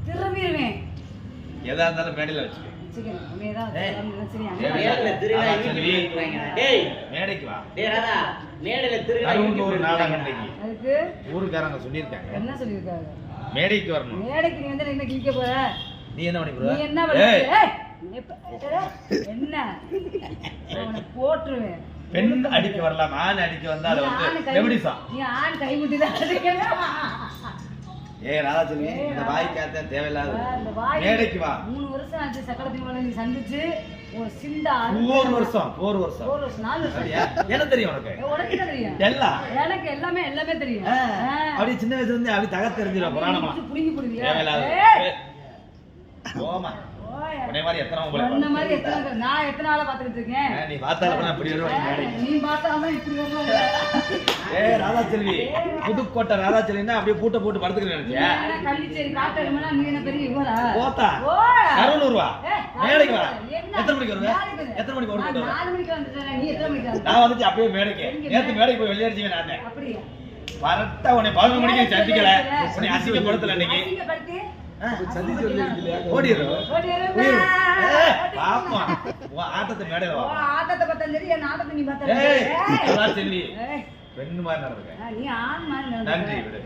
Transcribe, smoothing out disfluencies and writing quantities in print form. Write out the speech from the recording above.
திரும்பிடுவேன். எதா இருந்தாலும் மேடையில வச்சுக்க. மேடைக்கு வா. ஒரு நாடகம் ஊருக்காரங்க சொல்லியிருக்காங்க. என்ன சொல்லியிருக்காங்க? மேடைக்கு வரணும். மேடைக்கு நீ வந்து என்ன கிழிக்க போற? நீ என்ன பண்ணி போற? நீ என்ன பண்ண? என்ன அவனை போட்டுருவேன். பெண் அடிக்க வரலாம், ஆண் அடிக்க வந்தா அது வந்து ரெவடிசா. நீ ஆண் கை முட்டி தான் அடிக்கணும். ராதாச்செல்வி, இந்த வாய் காத்த தேவையில்லாத. மேடைக்கு வா. 3 வருஷம் ஆச்சு சக்கரத்தி மேல நீ சந்திச்சு ஒரு சிண்டா 4 வருஷம் 4 வருஷம் 4 வருஷம் என்ன தெரியும் உனக்கு? உனக்கு என்ன தெரியும்? எல்லாம் எனக்கு எல்லாமே தெரியும். அப்படி சின்ன வயசுல இருந்து அப்படி தகத்து தெரிஞ்சிடும் புராணமா. புடிங்கி புடிங்க தேவையில்லாத. போமா. உன்னை மாதிரி எத்தனை உங்களை உன்ன மாதிரி எத்தனை நான் எத்தனை ஆளை பாத்துக்கிட்டு இருக்கேன். நீ பார்த்தாலும் இப்படி வருவாங்க. நீ பார்த்தாலும் இப்படி வருவாங்க. ராதாச்செல்வி, புதுக்கோட்டை ராதாச்செல்வின்னா அப்படியே பூட்ட போட்டு படுத்துக்கிறேன் நினைச்சியா? கள்ளிச்சேரி காட்டெருமனா நீ என்ன பெரிய இவரா? போத்தா 600 ரூபா. மேடைக்கு வா. எத்தனை மணிக்கு வருவ? எத்தனை மணிக்கு வருவ? 4 மணிக்கு வந்துட்டேன். நீ எத்தனை மணிக்கு வந்த? நான் வந்துச்சு அப்படியே மேடைக்கு. நேத்து மேடைக்கு போய் வெளியடிச்சீங்க நானே. அப்படியே கரெக்ட்டா உன்னை 11 மணிக்கு சந்திக்கல. உன்னை அசிங்க படுத்தல இன்னைக்கு. அசிங்க படுத்து சந்திச்சு சொல்லிருக்கீங்க. ஓடிரு. பாப்பா. உன் ஆட்டத்தை மேடையில வா. உன் ஆட்டத்தை பார்த்தா சரி, என் ஆட்டத்தை நீ பார்த்தா ஏய் ராதாச்செல்வி. பெண் மாதிரி நடந்துக்க. நீ ஆண் மாதிரி நடந்துக்க. நன்றி விடு.